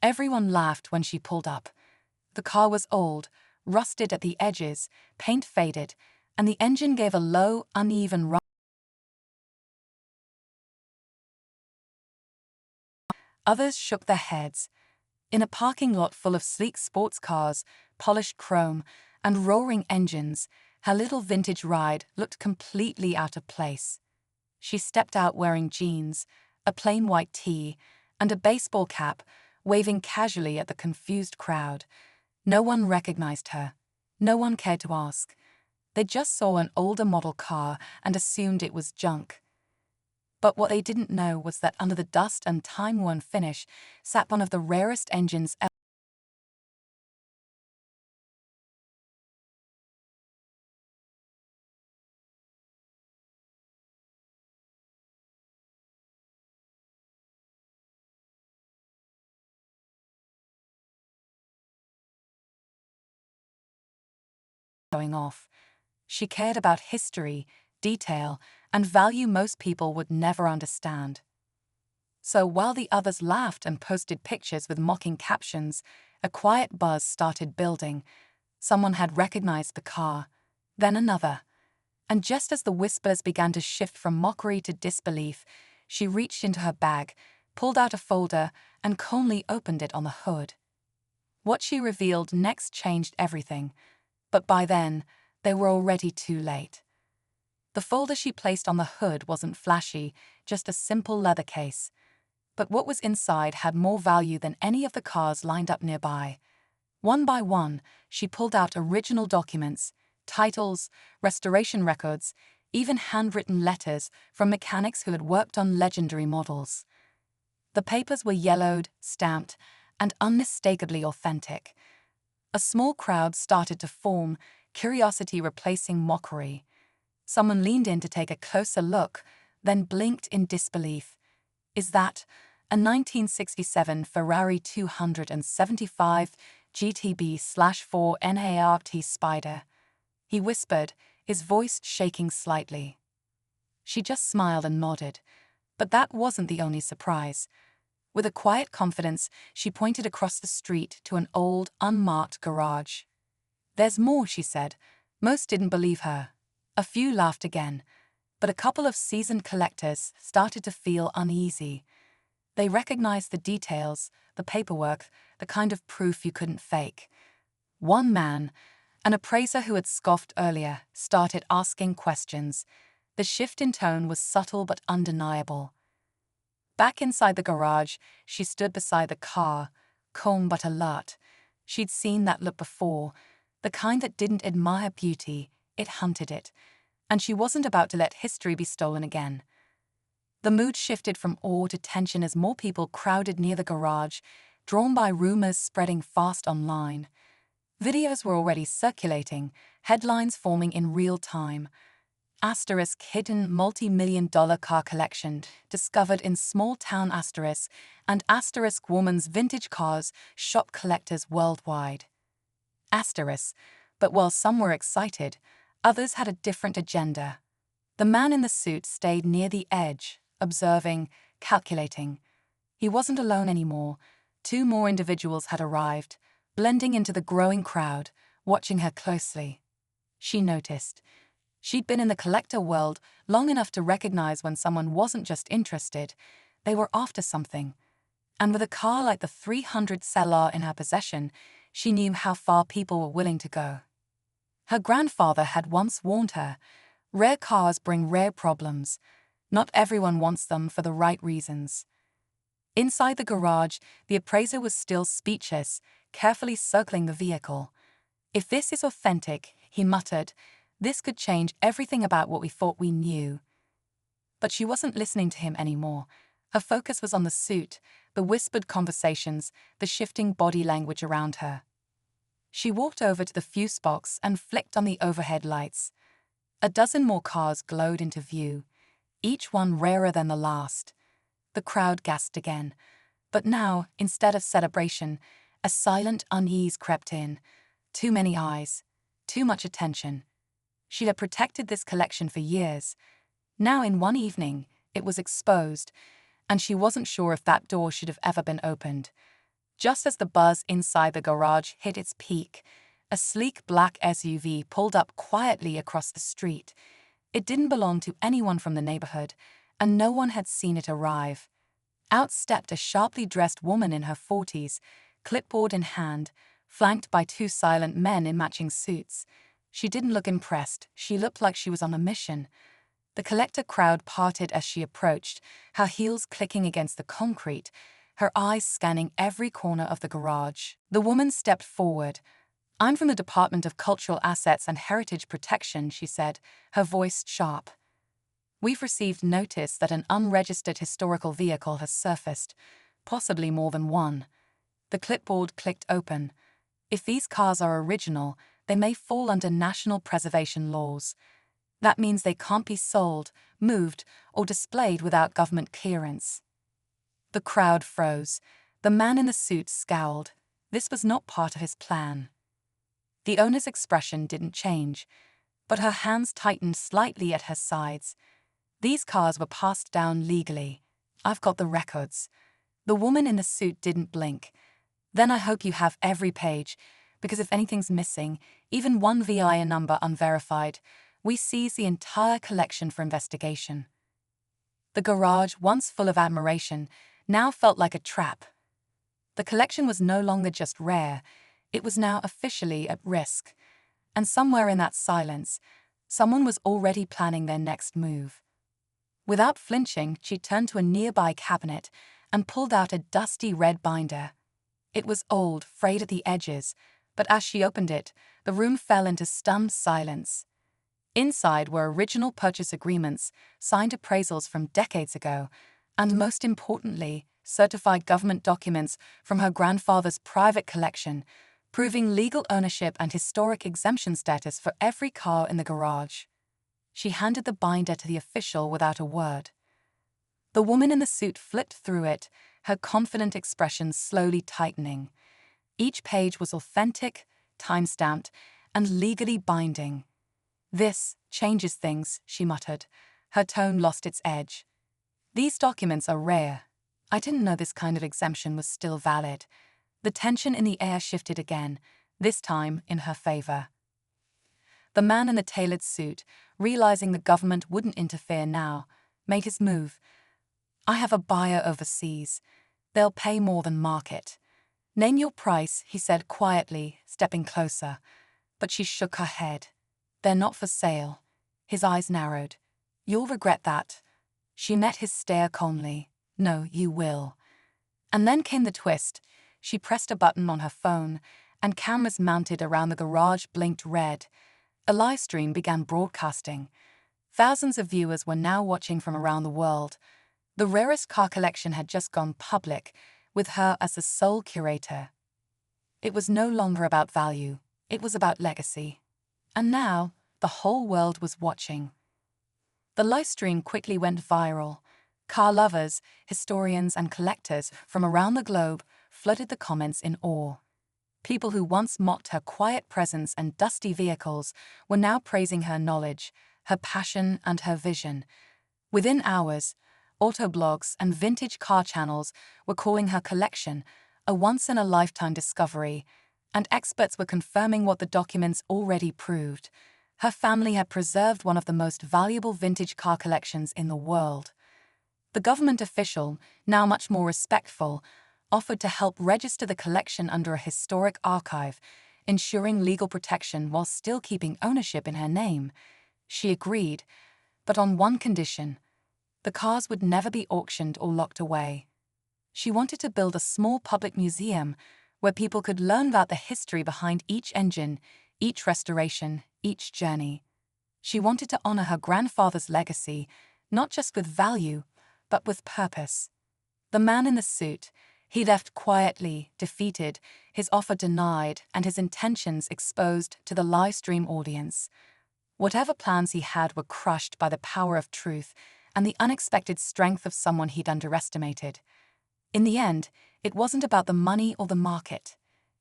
Everyone laughed when she pulled up. The car was old, rusted at the edges, paint faded, and the engine gave a low, uneven rumble. Others shook their heads. In a parking lot full of sleek sports cars, polished chrome, and roaring engines, her little vintage ride looked completely out of place. She stepped out wearing jeans, a plain white tee, and a baseball cap, waving casually at the confused crowd. No one recognized her. No one cared to ask. They just saw an older model car and assumed it was junk. But what they didn't know was that under the dust and time-worn finish sat one of the rarest engines ever going off. She cared about history, detail, and value most people would never understand. So while the others laughed and posted pictures with mocking captions, a quiet buzz started building. Someone had recognized the car, then another. And just as the whispers began to shift from mockery to disbelief, she reached into her bag, pulled out a folder, and calmly opened it on the hood. What she revealed next changed everything, but by then, they were already too late. The folder she placed on the hood wasn't flashy, just a simple leather case. But what was inside had more value than any of the cars lined up nearby. One by one, she pulled out original documents, titles, restoration records, even handwritten letters from mechanics who had worked on legendary models. The papers were yellowed, stamped, and unmistakably authentic. A small crowd started to form, curiosity replacing mockery. Someone leaned in to take a closer look, then blinked in disbelief. Is that a 1967 Ferrari 275 GTB/4 NART Spider? He whispered, his voice shaking slightly. She just smiled and nodded. But that wasn't the only surprise. With a quiet confidence, she pointed across the street to an old, unmarked garage. "There's more," she said. Most didn't believe her. A few laughed again, but a couple of seasoned collectors started to feel uneasy. They recognized the details, the paperwork, the kind of proof you couldn't fake. One man, an appraiser who had scoffed earlier, started asking questions. The shift in tone was subtle but undeniable. Back inside the garage, she stood beside the car, calm but alert. She'd seen that look before, the kind that didn't admire beauty, it hunted it. And she wasn't about to let history be stolen again. The mood shifted from awe to tension as more people crowded near the garage, drawn by rumors spreading fast online. Videos were already circulating, headlines forming in real time. Asterisk hidden multi-million-dollar car collection discovered in small-town asterisk and asterisk woman's vintage cars shock collectors worldwide. Asterisk, but while some were excited, others had a different agenda. The man in the suit stayed near the edge, observing, calculating. He wasn't alone anymore. Two more individuals had arrived, blending into the growing crowd, watching her closely. She noticed. She'd been in the collector world long enough to recognize when someone wasn't just interested, they were after something. And with a car like the 300 seller in her possession, she knew how far people were willing to go. Her grandfather had once warned her, rare cars bring rare problems. Not everyone wants them for the right reasons. Inside the garage, the appraiser was still speechless, carefully circling the vehicle. "If this is authentic," he muttered, "this could change everything about what we thought we knew." But she wasn't listening to him anymore. Her focus was on the suit, the whispered conversations, the shifting body language around her. She walked over to the fuse box and flicked on the overhead lights. A dozen more cars glowed into view, each one rarer than the last. The crowd gasped again. But now, instead of celebration, a silent unease crept in. Too many eyes. Too much attention. She had protected this collection for years. Now in one evening, it was exposed, and she wasn't sure if that door should have ever been opened. Just as the buzz inside the garage hit its peak, a sleek black SUV pulled up quietly across the street. It didn't belong to anyone from the neighborhood, and no one had seen it arrive. Out stepped a sharply dressed woman in her 40s, clipboard in hand, flanked by two silent men in matching suits. She didn't look impressed. She looked like she was on a mission. The collector crowd parted as she approached, her heels clicking against the concrete, her eyes scanning every corner of the garage. The woman stepped forward. "I'm from the Department of Cultural Assets and Heritage Protection," she said, her voice sharp. "We've received notice that an unregistered historical vehicle has surfaced, possibly more than one." The clipboard clicked open. "If these cars are original, they may fall under national preservation laws. That means they can't be sold, moved, or displayed without government clearance." The crowd froze. The man in the suit scowled. This was not part of his plan. The owner's expression didn't change, but her hands tightened slightly at her sides. "These cars were passed down legally. I've got the records." The woman in the suit didn't blink. "Then I hope you have every page, because if anything's missing, even one VIN number unverified, we seize the entire collection for investigation." The garage, once full of admiration, now felt like a trap. The collection was no longer just rare, it was now officially at risk. And somewhere in that silence, someone was already planning their next move. Without flinching, she turned to a nearby cabinet and pulled out a dusty red binder. It was old, frayed at the edges, but as she opened it, the room fell into stunned silence. Inside were original purchase agreements, signed appraisals from decades ago, and most importantly, certified government documents from her grandfather's private collection, proving legal ownership and historic exemption status for every car in the garage. She handed the binder to the official without a word. The woman in the suit flipped through it, her confident expression slowly tightening. Each page was authentic, time-stamped, and legally binding. "This changes things," she muttered. Her tone lost its edge. "These documents are rare. I didn't know this kind of exemption was still valid." The tension in the air shifted again, this time in her favor. The man in the tailored suit, realizing the government wouldn't interfere now, made his move. "I have a buyer overseas. They'll pay more than market." "Name your price," he said quietly, stepping closer. But she shook her head. "They're not for sale." His eyes narrowed. "You'll regret that." She met his stare calmly. "No, you will." And then came the twist. She pressed a button on her phone, and cameras mounted around the garage blinked red. A live stream began broadcasting. Thousands of viewers were now watching from around the world. The rarest car collection had just gone public, with her as the sole curator. It was no longer about value, it was about legacy. And now, the whole world was watching. The live stream quickly went viral. Car lovers, historians, and collectors from around the globe flooded the comments in awe. People who once mocked her quiet presence and dusty vehicles were now praising her knowledge, her passion, and her vision. Within hours, autoblogs and vintage car channels were calling her collection a once-in-a-lifetime discovery, and experts were confirming what the documents already proved. Her family had preserved one of the most valuable vintage car collections in the world. The government official, now much more respectful, offered to help register the collection under a historic archive, ensuring legal protection while still keeping ownership in her name. She agreed, but on one condition: the cars would never be auctioned or locked away. She wanted to build a small public museum where people could learn about the history behind each engine, each restoration, each journey. She wanted to honor her grandfather's legacy, not just with value, but with purpose. The man in the suit, he left quietly, defeated, his offer denied, and his intentions exposed to the live stream audience. Whatever plans he had were crushed by the power of truth and the unexpected strength of someone he'd underestimated. In the end, it wasn't about the money or the market.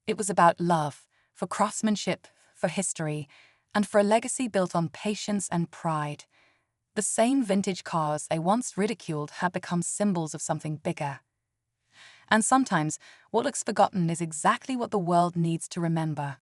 It was about love, for craftsmanship, for history, and for a legacy built on patience and pride. The same vintage cars they once ridiculed had become symbols of something bigger. And sometimes, what looks forgotten is exactly what the world needs to remember.